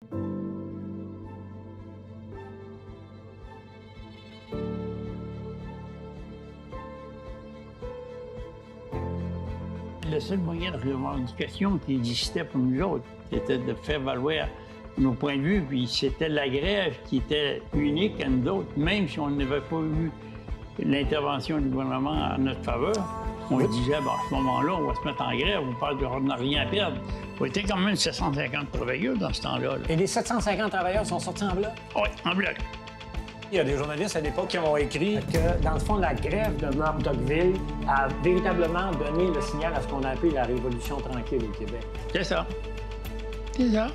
Le seul moyen de revendication qui existait pour nous autres, c'était de faire valoir nos points de vue, puis c'était la grève qui était unique à nous autres, même si on n'avait pas eu l'intervention du gouvernement en notre faveur. On disait, bon, à ce moment-là, on va se mettre en grève, on n'a rien à perdre. On était quand même 750 travailleurs dans ce temps-là. Et les 750 travailleurs sont sortis en bloc? Oui, en bloc. Il y a des journalistes à l'époque qui ont écrit que, dans le fond, la grève de Murdockville a véritablement donné le signal à ce qu'on a appelé la Révolution tranquille au Québec. C'est ça. C'est ça.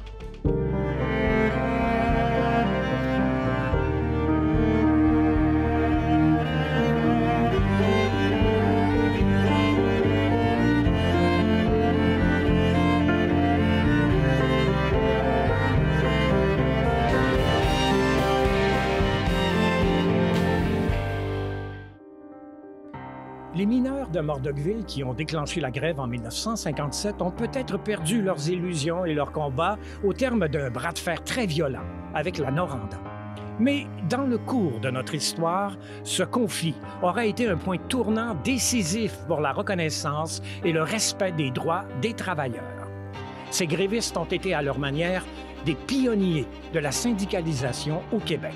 Les mineurs de Murdockville qui ont déclenché la grève en 1957 ont peut-être perdu leurs illusions et leurs combats au terme d'un bras de fer très violent avec la Noranda. Mais dans le cours de notre histoire, ce conflit aura été un point tournant décisif pour la reconnaissance et le respect des droits des travailleurs. Ces grévistes ont été à leur manière des pionniers de la syndicalisation au Québec.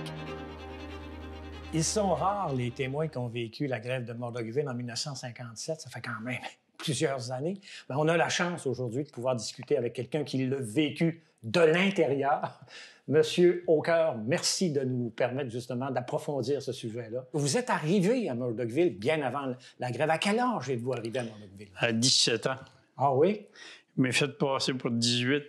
Ils sont rares, les témoins qui ont vécu la grève de Murdockville en 1957. Ça fait quand même plusieurs années. Mais on a la chance aujourd'hui de pouvoir discuter avec quelqu'un qui l'a vécu de l'intérieur. Monsieur Aucoeur, merci de nous permettre justement d'approfondir ce sujet-là. Vous être arrivé à Murdockville bien avant la grève. À quel âge êtes-vous arrivé à Murdockville? À 17 ans. Ah oui? Je m'ai fait passer pour 18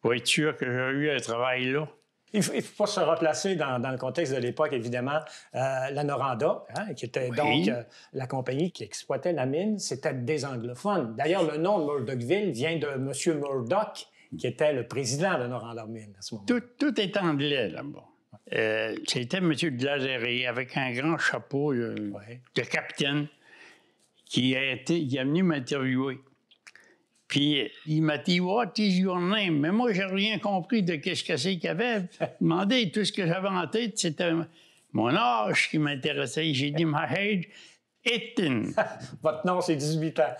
pour être sûr que j'aurais eu un travail là. Il ne faut pas se replacer dans le contexte de l'époque, évidemment. La Noranda, hein, qui était donc la compagnie qui exploitait la mine, c'était des anglophones. D'ailleurs, le nom de Murdockville vient de M. Murdoch, qui était le président de Noranda Mine à ce moment-là. Tout est anglais là-bas. C'était M. de Lazéré avec un grand chapeau de capitaine qui est venu m'interviewer. Puis il m'a dit « What is your name? » Mais moi, j'ai rien compris de qu'est-ce que c'est qu'il avait demandé. Tout ce que j'avais en tête, c'était mon âge qui m'intéressait. J'ai dit « My age, 18. » Votre nom, c'est 18 ans.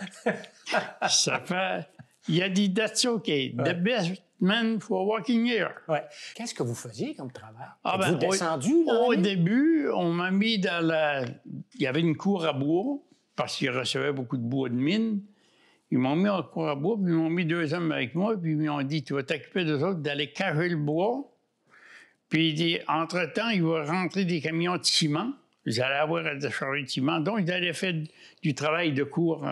Ça fait... Il a dit « That's okay. The best man for working here. » Ouais. Qu'est-ce que vous faisiez comme travail? Êtes-vous descendu? Au début, on m'a mis dans la... Il y avait une cour à bois, parce qu'ils recevaient beaucoup de bois de mine. Ils m'ont mis en cour à bois, puis ils m'ont mis 2 hommes avec moi, puis ils m'ont dit « Tu vas t'occuper d'eux autres d'aller cacher le bois. » Puis il dit « Entre-temps, il va rentrer des camions de ciment. Vous allez avoir à décharger de ciment. » Donc, ils allaient faire du travail de cour.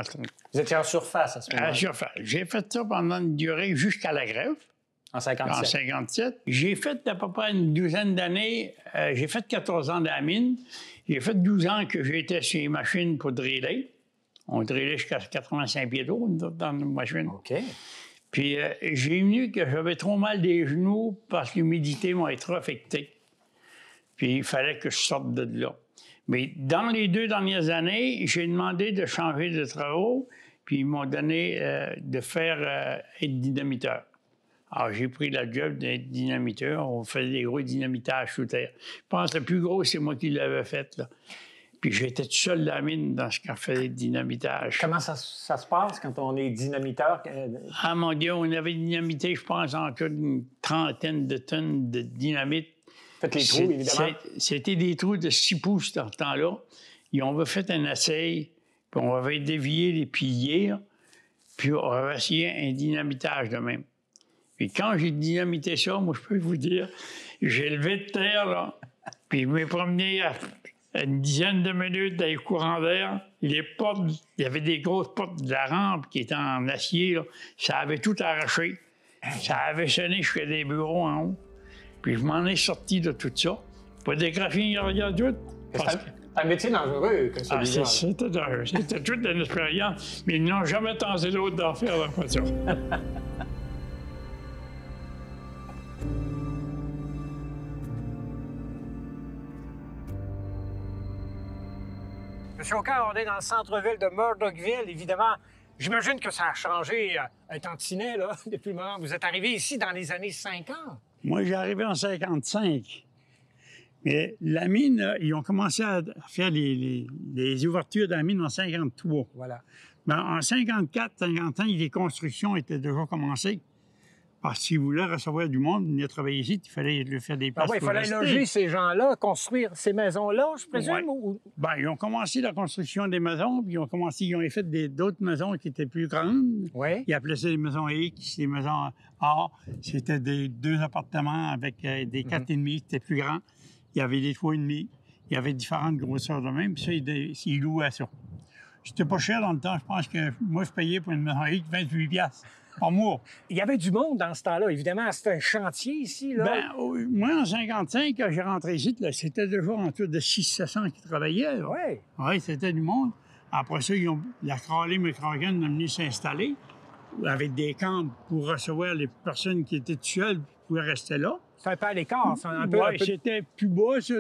Vous étiez en surface à ce moment-là? En surface. J'ai fait ça pendant une durée jusqu'à la grève. En 57? En 57. J'ai fait à peu près une douzaine d'années. J'ai fait 14 ans dans la mine. J'ai fait 12 ans que j'étais sur les machines pour driller. On drillait jusqu'à 85 pieds d'eau dans nos machines. OK. Puis j'ai vu que j'avais trop mal des genoux parce que l'humidité m'a trop affecté. Puis il fallait que je sorte de là. Mais dans les 2 dernières années, j'ai demandé de changer de travaux, puis ils m'ont donné de faire être dynamiteur. Alors, j'ai pris la job d'être dynamiteur. On faisait des gros dynamitages sous terre. Je pense que le plus gros, c'est moi qui l'avais fait, là. Puis j'étais tout seul dans la mine dans ce qu'on faisait de dynamitage. Comment ça se passe quand on est dynamiteur? Ah mon Dieu, on avait dynamité, je pense, encore une 30aine de tonnes de dynamite. Faites les trous, évidemment. C'était des trous de 6 pouces dans ce temps-là. Et on avait fait un essai, puis on avait dévié les piliers, puis on avait essayé un dynamitage de même. Puis quand j'ai dynamité ça, moi, je peux vous dire, j'ai levé de terre, là, puis je m'ai promené à une dizaine de minutes dans les courants d'air. Les portes, il y avait des grosses portes de la rampe qui étaient en acier, là. Ça avait tout arraché. Ça avait sonné jusqu'à des bureaux en haut. Puis je m'en ai sorti de tout ça. Pas de graphine, rien tout. Un métier dangereux que celui-là. C'était dangereux. C'était toute une expérience. Mais ils n'ont jamais tenté d'autre d'en faire la voiture. Monsieur Aucoeur, on est dans le centre-ville de Murdockville. Évidemment, J'imagine que ça a changé un tantinet, là, depuis le moment où vous êtes arrivé ici dans les années 50. Moi, j'ai arrivé en 55. Mais la mine, ils ont commencé à faire les ouvertures de la mine en 53. Voilà. Ben, en 54, 55, les constructions étaient déjà commencées. Parce qu'ils voulaient recevoir du monde, venir travailler ici, il fallait leur faire des places Ah oui, il pour fallait rester. loger ces gens-là, construire ces maisons-là, je présume? Ouais. Ou... Ben, ils ont commencé la construction des maisons, puis ils ont fait d'autres maisons qui étaient plus grandes. Oui. Ils appelaient ça des maisons X, des maisons A. C'était deux appartements avec des 4,5, c'était plus grand. Il y avait des 3,5. Il y avait différentes grosseurs de même, puis ça, ils louaient ça. C'était pas cher dans le temps. Je pense que moi, je payais pour une maison X 28 piastres par mois. Il y avait du monde dans ce temps-là. Évidemment, c'était un chantier ici, là. Ben, moi, en 55, quand j'ai rentré ici, là, c'était déjà autour de 600-700 qui travaillaient. Oui. Oui, c'était du monde. Après ça, la Crowley McCracken est venue s'installer avec des camps pour recevoir les personnes qui étaient seules qui pouvaient rester là. C'est un peu à l'écart, c'est un peu... Oui, c'était plus bas, ça,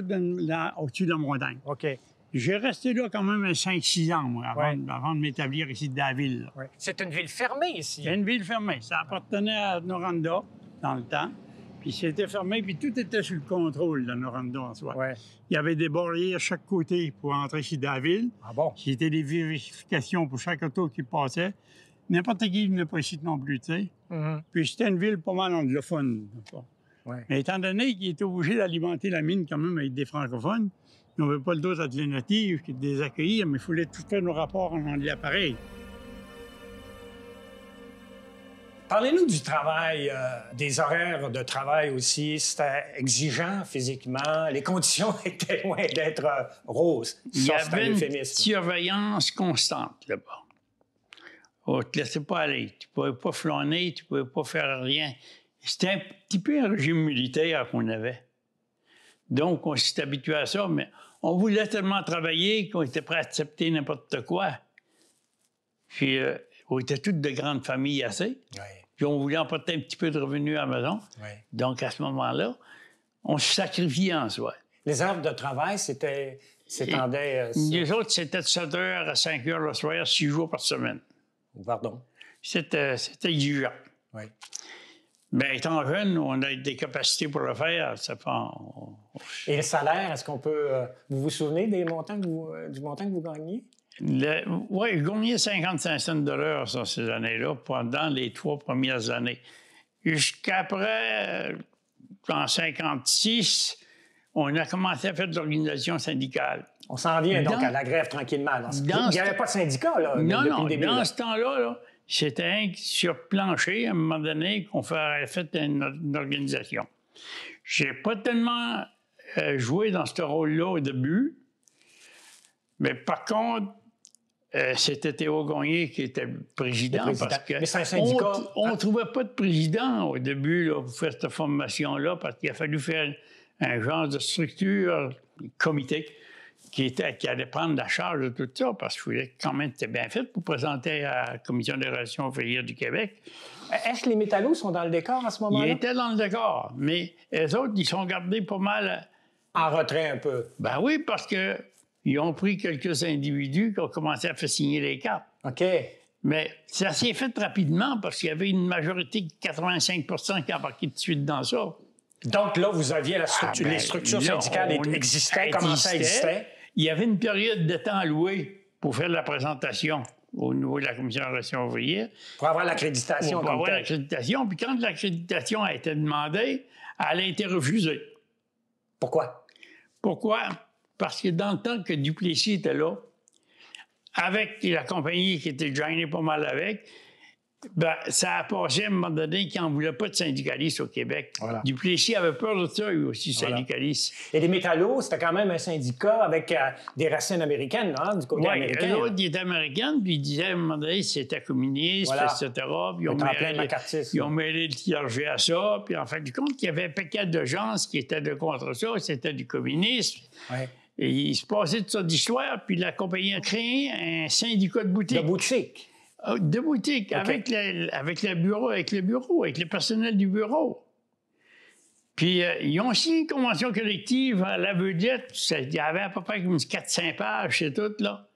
au-dessus de la montagne. OK. J'ai resté là quand même 5-6 ans, moi, avant de m'établir ici de la ville. Ouais. C'est une ville fermée ici. C'est une ville fermée. Ça appartenait à Noranda dans le temps. Puis c'était fermé, puis tout était sous le contrôle de Noranda en soi. Ouais. Il y avait des barrières à chaque côté pour entrer ici de la ville. Ah bon? C'était des vérifications pour chaque auto qui passait. N'importe qui ne venait pas ici non plus, tu sais. Mm-hmm. Puis c'était une ville pas mal anglophone. Ouais. Mais étant donné qu'ils étaient obligés d'alimenter la mine quand même avec des francophones, ils n'avaient pas le droit d'être les natifs, de les accueillir, mais il fallait tout faire nos rapports en anglais pareil. Parlez-nous du travail, des horaires de travail aussi. C'était exigeant physiquement. Les conditions étaient loin d'être roses. Il y Ça, c'est un avait une euphémisme. surveillance constante là-bas. On ne te laissait pas aller. Tu ne pouvais pas flâner, tu ne pouvais pas faire rien. C'était un petit peu un régime militaire qu'on avait. Donc, on s'est habitué à ça, mais on voulait tellement travailler qu'on était prêt à accepter n'importe quoi. Puis, on était toutes de grandes familles assez. Oui. Puis, on voulait emporter un petit peu de revenus à la maison. Oui. Donc, à ce moment-là, on se sacrifiait en soi. Les heures de travail, s'étendaient... Les autres, c'était de 7 h à 5 h le soir, 6 jours par semaine. Pardon. C'était exigeant. Oui. Bien, étant jeune, on a des capacités pour le faire. Ça fait, Et le salaire, est-ce qu'on peut... vous vous souvenez des montants du montant que vous gagniez? Oui, je gagnais 55 cents de l'heure sur ces années-là pendant les 3 premières années. Jusqu'après, en 56, on a commencé à faire de l'organisation syndicale. On s'en vient donc à la grève tranquillement. Il n'y avait pas de syndicat là, depuis le début. Dans ce temps-là, c'était sur plancher, à un moment donné, qu'on fait une organisation. J'ai pas tellement joué dans ce rôle-là au début, mais par contre, c'était Théo Gagné qui était le président. Parce que mais c'est un syndicat. On ne trouvait pas de président au début là, pour faire cette formation-là, parce qu'il a fallu faire un genre de structure, comité, qui allait prendre la charge de tout ça, parce qu'il fallait quand même c'était bien fait pour présenter à la Commission des relations ouvrières du Québec. Est-ce que les métallos sont dans le décor à ce moment-là? Ils étaient dans le décor, mais les autres, ils sont gardés pas mal... En retrait un peu. Ben oui, parce qu'ils ont pris quelques individus qui ont commencé à faire signer les cartes. OK. Mais ça s'est fait rapidement, parce qu'il y avait une majorité de 85 qui a embarqué tout de suite dans ça. Donc là, vous aviez les structures syndicales commençaient à exister. Il y avait une période de temps allouée pour faire la présentation au niveau de la Commission des relations ouvrières. Pour avoir l'accréditation. Pour avoir l'accréditation. Puis quand l'accréditation a été demandée, elle a été refusée. Pourquoi? Pourquoi? Parce que dans le temps que Duplessis était là, avec la compagnie qui était gênée pas mal avec, ben, ça a passé à un moment donné qu'il n'en voulait pas de syndicalistes au Québec. Voilà. Duplessis avait peur de ça, lui aussi, syndicaliste. Et les métallos, c'était quand même un syndicat avec des racines américaines, hein, du côté américain. Oui, l'autre, il était américain, puis il disait à un moment donné c'était communiste, etc. Puis ils ont mêlé le clergé à ça, puis en fin de compte, il y avait un paquet de gens qui étaient contre ça, c'était du communisme. Ouais. Et il se passait toute sorte d'histoire, puis la compagnie a créé un syndicat de boutique. De boutique? De boutique, okay. avec le bureau, avec le personnel du bureau. Puis, ils ont signé une convention collective à la vedette. Il y avait à peu près comme 4-5 pages, c'est tout, là.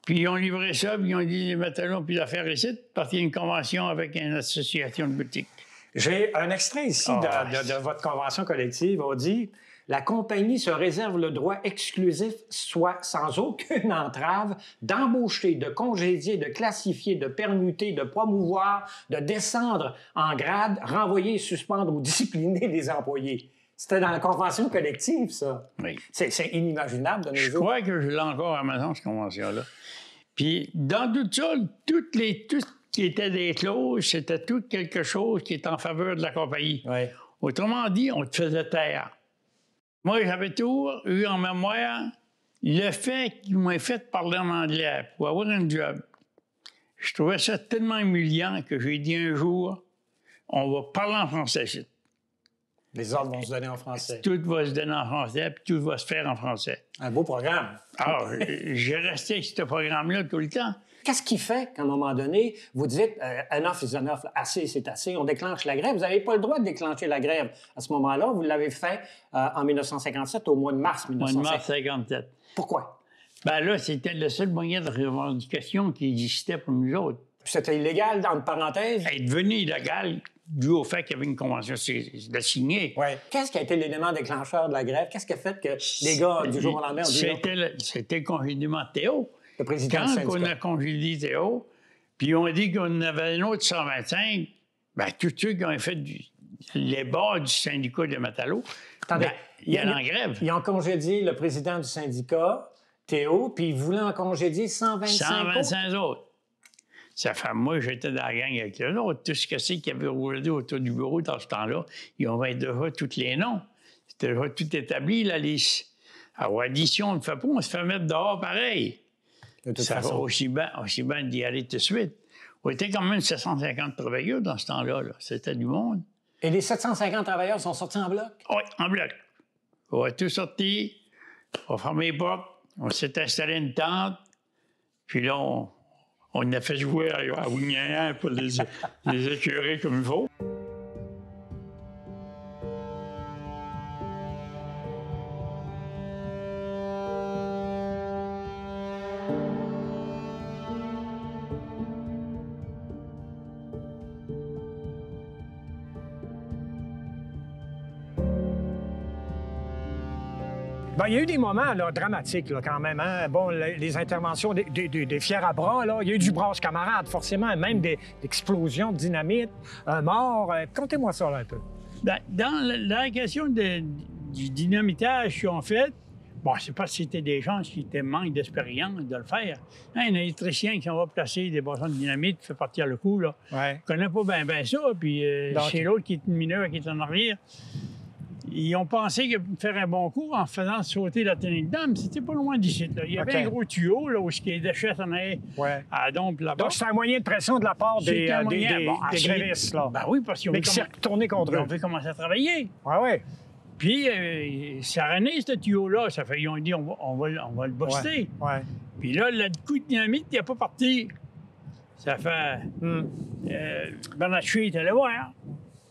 Puis ils ont livré ça, puis ils ont dit les matelots puis l'affaire ici, parce qu'il y a une convention avec une association de boutiques. J'ai un extrait ici de votre convention collective. On dit « La compagnie se réserve le droit exclusif, soit sans aucune entrave, d'embaucher, de congédier, de classifier, de permuter, de promouvoir, de descendre en grade, renvoyer, suspendre ou discipliner les employés. » C'était dans la convention collective, ça. Oui. C'est inimaginable de nos jours. Je crois que je l'ai encore à la maison, cette convention-là. Puis dans tout ça, tout ce qui était des clauses, c'était tout quelque chose qui est en faveur de la compagnie. Oui. Autrement dit, on te faisait taire. Moi, j'avais toujours eu en mémoire le fait qu'ils m'ont fait parler en anglais pour avoir un job. Je trouvais ça tellement humiliant que j'ai dit un jour, on va parler en français ici. Les ordres vont se donner en français. Tout va se donner en français, puis tout va se faire en français. Un beau programme. Alors, j'ai resté avec ce programme-là tout le temps. Qu'est-ce qui fait qu'à un moment donné, vous dites enough is enough, assez c'est assez, on déclenche la grève? Vous n'avez pas le droit de déclencher la grève à ce moment-là. Vous l'avez fait en 1957, au mois de mars 1957. Pourquoi? Bien là, c'était le seul moyen de revendication qui existait pour nous autres. C'était illégal, dans une parenthèse? Elle est devenu illégal dû au fait qu'il y avait une convention de signer. Oui. Qu'est-ce qui a été l'élément déclencheur de la grève? Qu'est-ce qui a fait que les gars, du jour au lendemain, ont dit... C'était le congédiement de Théo. Le président du syndicat. Quand on a congédié Théo, puis on a dit qu'on avait un autre 125, bien, tous ceux qui ont fait les bas du syndicat de Matalos, attendez, il y a en grève. Ils ont congédié le président du syndicat, Théo, puis ils voulaient en congédier 125 autres. Ça fait, moi, j'étais dans la gang avec eux autres. Tout ce que c'est qu'il y avait roulé autour du bureau dans ce temps-là, ils ont déjà tous les noms. C'était déjà tout établi, la liste. Alors, addition, on ne fait pas, on se fait mettre dehors pareil. De toute ça façon. va aussi bien d'y aller tout de suite. On était quand même 750 travailleurs dans ce temps-là. Là. C'était du monde. Et les 750 travailleurs sont sortis en bloc? Oui, en bloc. On a tout sorti, on a fermé les portes, on s'est installé une tente, puis là, on a fait jouer à Wignan pour les écurer comme il faut. Bien, il y a eu des moments là, dramatiques là, quand même. Hein? Bon, les interventions des fiers à bras, là. Il y a eu du brasse camarade, forcément, même des explosions de dynamite, un mort. Contez-moi ça là, un peu. Bien, dans la question du dynamitage qu'ils ont fait, bon, c'est pas si c'était des gens qui étaient manque d'expérience de le faire. Un électricien qui va placer des bâtons de dynamite fait partir le coup, là. Ouais. Il connaît pas bien ça, puis c'est l'autre qui est mineur qui est en arrière. Ils ont pensé que faire un bon coup en faisant sauter la tenue de dame, c'était pas loin d'ici. Là. Il y avait un gros tuyau là, où les déchets s'en allaient à Dompe là-bas. Donc, c'est un moyen de pression de la part des grévistes. Là. Ben oui, parce qu'ils ont qui tourné contre eux. Ils ont fait commencer à travailler. Oui, oui. Puis, ça renaît, ce tuyau-là. Ça fait, ils ont dit, on va le buster. Ouais. Puis là, le coup de dynamite, il n'est pas parti. Ça fait... Bernard Chuy est allé voir.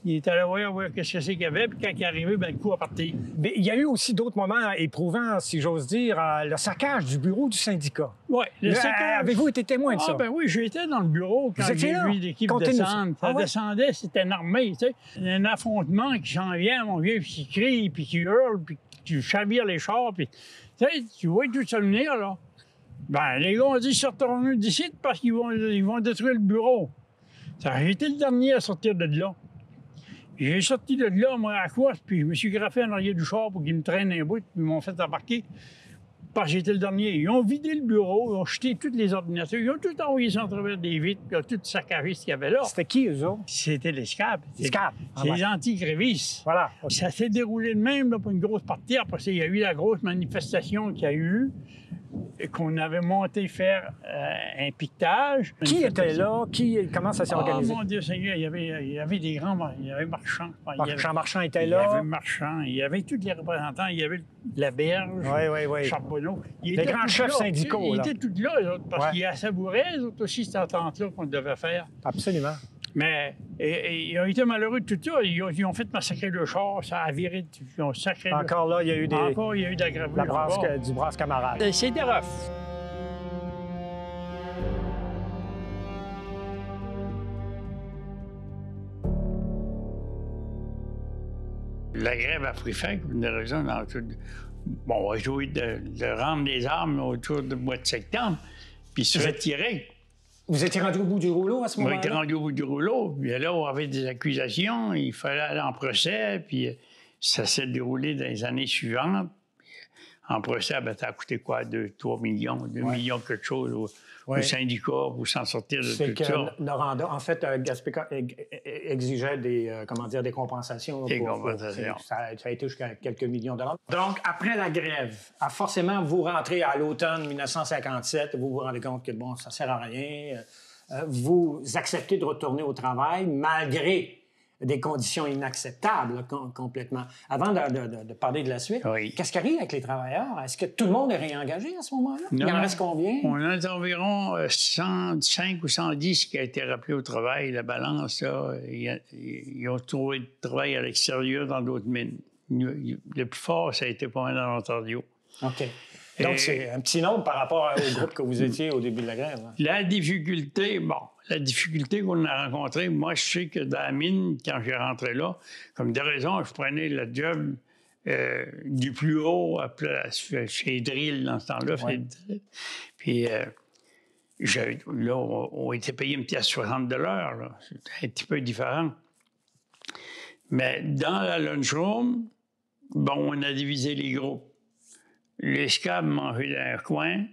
Il est allé voir qu'est-ce que c'est qu'il y avait, puis quand il est arrivé, ben, le coup a parti. Mais il y a eu aussi d'autres moments éprouvants, si j'ose dire, le saccage du bureau du syndicat. Oui, le saccage. Avez-vous été témoin de ça? Ah, ben oui, j'étais dans le bureau quand j'ai vu l'équipe descendre. Ça descendait, c'était une armée, tu sais. Un affrontement qui s'en vient, mon vieux, puis qui crie, puis qui hurle, puis qui chavire les chars, puis... Tu sais, tu vois tout ça venir, là. Ben, les gars ont dit, sortons-nous d'ici parce qu'ils vont détruire le bureau. J'ai été le dernier à sortir de là. J'ai sorti de là, moi, à la course, puis je me suis graffé en arrière du char pour qu'ils me traînent un bout, puis ils m'ont fait embarquer. Parce que j'étais le dernier. Ils ont vidé le bureau, ils ont jeté tous les ordinateurs, ils ont tout envoyé ça en travers des vitres, puis ils ont tout saccagé ce qu'il y avait là. C'était qui, eux autres? C'était les SCAP. Les SCAP. C'est les anti-grévistes. Voilà. Ça s'est déroulé de même là, pour une grosse partie. Après ça, il y a eu la grosse manifestation qu'il y a eu, qu'on avait monté faire un piquetage. Qui était là? Comment ça s'est organisé? Oh mon Dieu Seigneur, il y avait des grands... Il y avait Marchand. Marchand était là. Il y avait Marchand. Il y avait tous les représentants. Il y avait Laberge, Charbonneau. Les grands chefs syndicaux. Ils étaient tous là, eux autres, parce qu'ils savouraient, eux autres aussi, cette entente-là qu'on devait faire. Absolument. Mais ils ont été malheureux de tout ça. Ils ont fait massacrer le char, ça a viré. Ils ont sacré Encore là, il y a eu Encore, il y a eu de la gravure. Du brasse camarade. C'était rough. La grève a pris fin pour une raison. Bon, on va jouer de rendre les armes autour du mois de septembre, puis se retirer. Vous étiez rendu au bout du rouleau à ce moment-là? On était rendu au bout du rouleau, puis là, on avait des accusations, il fallait aller en procès, puis ça s'est déroulé dans les années suivantes. En procès, ça a coûté quoi? 3 millions, 2 millions quelque chose au syndicat pour s'en sortir de tout ça. C'est que Noranda, en fait, Gaspéca exigeait des compensations. Des compensations. Ça a été jusqu'à quelques millions de dollars. Donc, après la grève, forcément, vous rentrez à l'automne 1957, vous vous rendez compte que, bon, ça sert à rien. Vous acceptez de retourner au travail malgré des conditions inacceptables complètement. Avant de parler de la suite, qu'est-ce qui arrive avec les travailleurs? Est-ce que tout le monde est réengagé à ce moment-là? Il en reste combien? On a environ 105 ou 110 qui a été rappelé au travail. La balance, là, ils ont trouvé du travail à l'extérieur dans d'autres mines. Le plus fort, ça a été pas mal dans l'Ontario. OK. Donc, c'est un petit nombre par rapport au groupe que vous étiez au début de la grève. Hein? La difficulté qu'on a rencontrée, moi, je sais que dans la mine, quand j'ai rentré là, comme de raison, je prenais le job du plus haut chez Drill dans ce temps-là. Puis là, on était payé 1,60 $. C'était un petit peu différent. Mais dans la lunchroom, bon, on a divisé les groupes. Les scabs mangeaient dans un coin,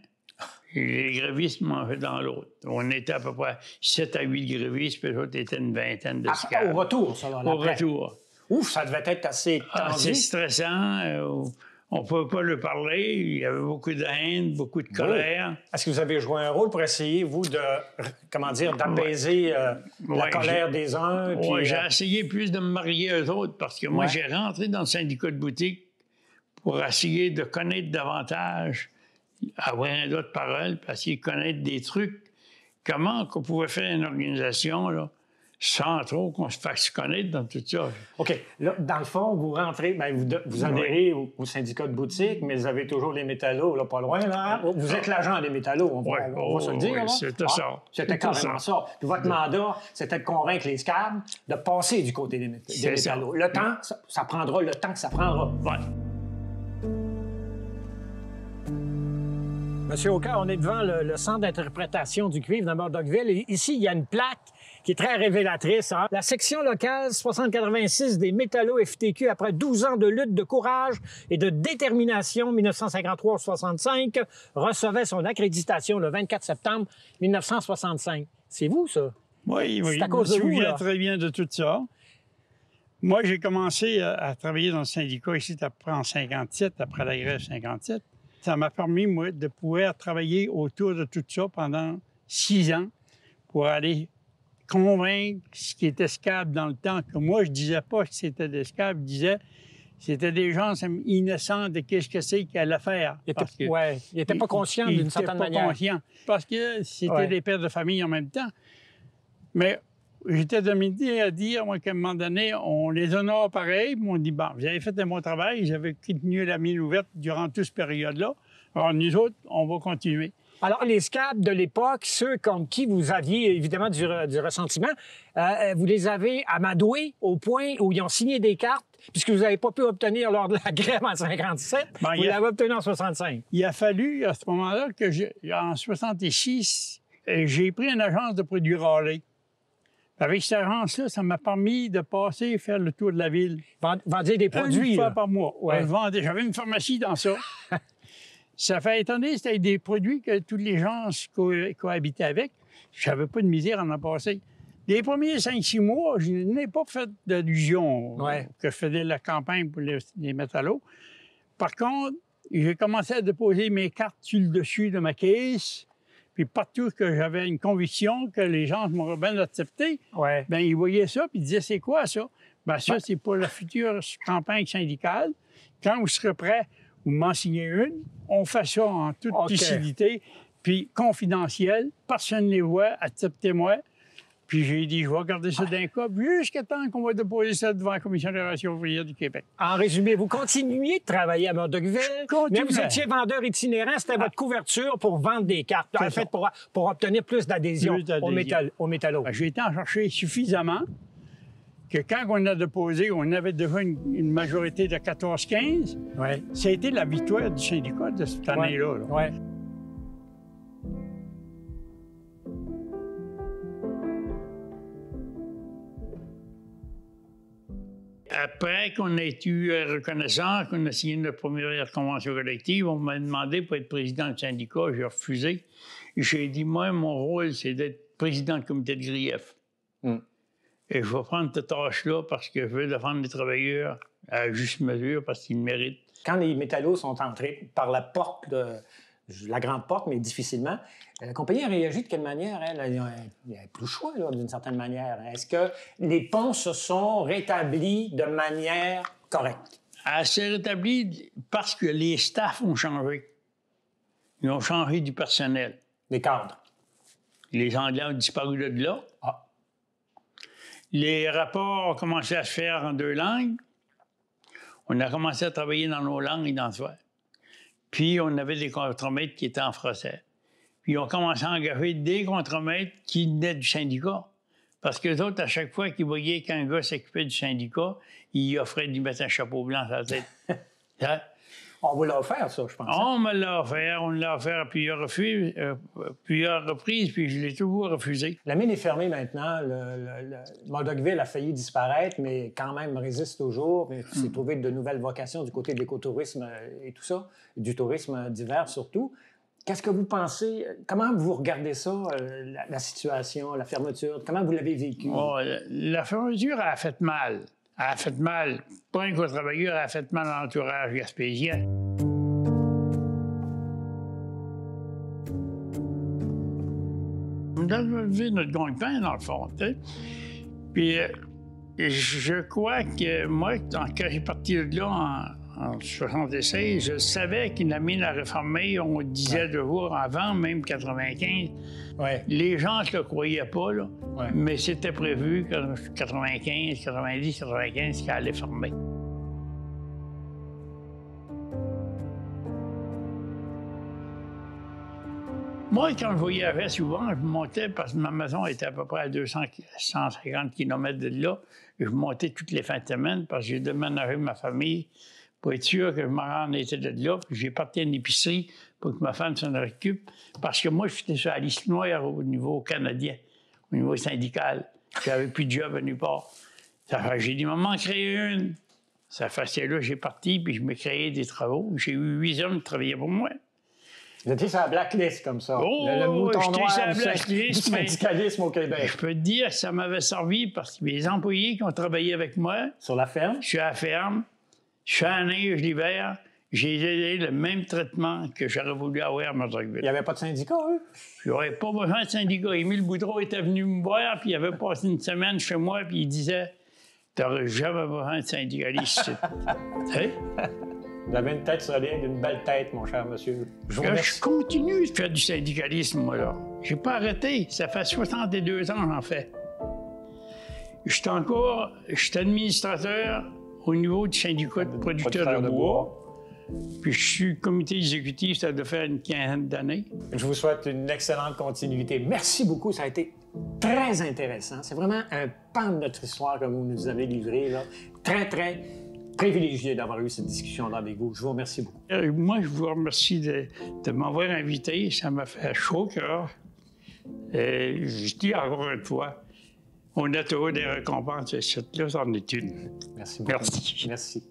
et les grévistes mangeaient dans l'autre. On était à peu près 7 à 8 grévistes, puis les autres étaient une vingtaine de scabs. Au retour, ça, là, Au retour. Ouf, ça devait être assez tendu. C'est stressant. On ne pouvait pas le parler. Il y avait beaucoup de haine, beaucoup de colère. Est-ce que vous avez joué un rôle pour essayer, vous, d'apaiser la colère des uns? Oui, j'ai essayé plus de me marier aux autres parce que moi, j'ai rentré dans le syndicat de boutique pour essayer de connaître davantage, avoir un droit de parole, puis essayer de connaître des trucs. Comment qu'on pouvait faire une organisation, là, sans trop qu'on se fasse connaître dans tout ça. OK. Là, dans le fond, vous rentrez, vous adhérez au syndicat de boutique, mais vous avez toujours les métallos, là, pas loin, là. Vous êtes l'agent des métallos, on va se le dire. Oui, c'était ça. C'était carrément ça. Puis votre mandat, c'était de convaincre les scabs de passer du côté des métallos. Le temps, ça prendra le temps que ça prendra. Ouais. Monsieur Oka, on est devant le centre d'interprétation du cuivre de Murdockville. Et ici, il y a une plaque qui est très révélatrice. Hein? La section locale 6086 des métallos FTQ, après 12 ans de lutte, de courage et de détermination, 1953-65, recevait son accréditation le 24 septembre 1965. C'est vous, ça? Oui, c'est à cause de vous, je me souviens très bien de tout ça. Moi, j'ai commencé à travailler dans le syndicat ici après en 57, après la grève 57. Ça m'a permis, moi, de pouvoir travailler autour de tout ça pendant 6 ans pour aller convaincre ce qui était scab dans le temps. Que moi, je disais pas que c'était des scabs, je disais c'était des gens innocents de qu'est-ce que c'est qu'ils allaient faire. Ils n'étaient pas conscients d'une certaine manière. Ils n'étaient pas conscients, parce que c'était des pères de famille en même temps. Mais j'étais dominé à dire, moi, qu'à un moment donné, on les honore pareil. Puis on dit, bon, vous avez fait un bon travail, j'avais continué la mine ouverte durant toute cette période-là. Alors, nous autres, on va continuer. Alors, les scabs de l'époque, ceux contre qui vous aviez évidemment du ressentiment, vous les avez amadoués au point où ils ont signé des cartes, puisque vous n'avez pas pu obtenir lors de la grève en 57, vous l'avez obtenu en 65. Il a fallu, à ce moment-là, en 66, j'ai pris une agence de produits Raleigh. Avec cette agence-là, ça m'a permis de passer, faire le tour de la ville. Vendiez des produits, une fois par mois. Ouais. J'avais une pharmacie dans ça. Ça fait étonner, c'était des produits que tous les gens cohabitaient avec. Je n'avais pas de misère à en passer. Les premiers 5-6 mois, je n'ai pas fait d'allusion que je faisais la campagne pour les métallos. Par contre, j'ai commencé à déposer mes cartes sur le dessus de ma caisse. Puis partout que j'avais une conviction que les gens m'auraient bien accepté, bien, ils voyaient ça puis ils disaient, c'est quoi ça? Bien, ça, c'est pour la future campagne syndicale. Quand vous serez prêt, vous m'en signez une. On fait ça en toute lucidité, puis confidentiel. Personne ne les voit. Acceptez-moi. Puis j'ai dit, je vais garder ça d'un cas jusqu'à temps qu'on va déposer ça devant la Commission des relations ouvrières du Québec. En résumé, vous continuiez de travailler à Murdockville, mais vous étiez vendeur itinérant. C'était votre couverture pour vendre des cartes, en fait, pour obtenir plus d'adhésion aux métallos. J'ai été en chercher suffisamment que quand on a déposé, on avait déjà une majorité de 14-15. Ouais. Ça a été la victoire du syndicat de cette année-là. Là. Ouais. Après qu'on ait eu reconnaissance, qu'on a signé notre première convention collective, on m'a demandé pour être président du syndicat. J'ai refusé. J'ai dit, moi, mon rôle, c'est d'être président du comité de grief. Et je vais prendre cette tâche-là parce que je veux défendre les travailleurs à juste mesure parce qu'ils le méritent. Quand les métallos sont entrés par la porte, la grande porte, mais difficilement, la compagnie a réagi de quelle manière? Elle n'avait plus le choix, d'une certaine manière. Est-ce que les ponts se sont rétablis de manière correcte? Elle s'est rétablie parce que les staffs ont changé. Ils ont changé du personnel. Les cadres? Les Anglais ont disparu de là. Ah. Les rapports ont commencé à se faire en 2 langues. On a commencé à travailler dans nos langues et dans le soir. Puis, on avait des contremaîtres qui étaient en français. Puis, on commençait à engager des contremaîtres qui venaient du syndicat. Parce que les autres, à chaque fois qu'ils voyaient qu'un gars s'occupait du syndicat, ils offraient de lui mettre un chapeau blanc sur la tête. Hein? On vous l'a offert, ça, je pense. On me l'a offert. On l'a offert à plusieurs reprises, puis je l'ai toujours refusé. La mine est fermée maintenant. Moldogville a failli disparaître, mais quand même résiste toujours. Il s'est trouvé de nouvelles vocations du côté de l'écotourisme et tout ça, du tourisme d'hiver surtout. Qu'est-ce que vous pensez? Comment vous regardez ça, la situation, la fermeture? Comment vous l'avez vécu? Oh, la fermeture a fait mal. Elle a fait mal, pas un qu'aux travailleurs, elle a fait mal à l'entourage gaspésien. On a levé notre gagne-pain, dans le fond, tu sais. Puis, je crois que moi, quand j'ai parti de là en 76, je savais que la mine a réformé, on disait 2 jours avant, même 95. Ouais. Les gens ne le croyaient pas, là, Ouais. mais c'était prévu que 95, 90, 95, qu'elle allait fermer. Moi, quand je voyageais souvent, je montais, parce que ma maison était à peu près à 150 km de là, je montais toutes les fins de semaine parce que j'ai déménagé ma famille pour être sûr que je me rende de là, puis j'ai parti à une épicerie pour que ma femme s'en occupe, parce que moi, j'étais sur la liste noire au niveau canadien, au niveau syndical. J'avais plus de job à nulle part. J'ai dit, maman, créer une. Ça fait là, j'ai parti, puis je me créais des travaux. J'ai eu 8 hommes qui travaillaient pour moi. Vous étiez sur la blacklist, comme ça. Oh, le mouton j'étais noir sur la du blacklist, mais syndicalisme au Québec. je peux te dire que ça m'avait servi parce que les employés qui ont travaillé avec moi, Sur la ferme? je suis à la ferme, je suis à la neige l'hiver, j'ai eu le même traitement que j'aurais voulu avoir à Il n'y Montreal. avait pas de syndicat, eux? J'aurais pas besoin de syndicat. Émile Boudreau était venu me voir, puis il avait passé une semaine chez moi, puis il disait « T'aurais jamais besoin de syndicaliste. » Tu sais? Vous avez une tête solide, une belle tête, mon cher monsieur. Je vous Là, remercie. je continue de faire du syndicalisme, moi, là. J'ai pas arrêté. Ça fait 62 ans que j'en fais. Je suis administrateur au niveau du syndicat de producteurs de bois. Puis je suis comité exécutif, ça doit faire une 15aine d'années. Je vous souhaite une excellente continuité. Merci beaucoup, ça a été très intéressant. C'est vraiment un pan de notre histoire que vous nous avez livré, là. Très, très privilégié d'avoir eu cette discussion-là avec vous. Je vous remercie beaucoup. Moi, je vous remercie de m'avoir invité. Ça m'a fait chaud au cœur. Je dis encore une fois, on a toujours des récompenses. Cette-là, c'en est une. Merci beaucoup. Merci. Merci.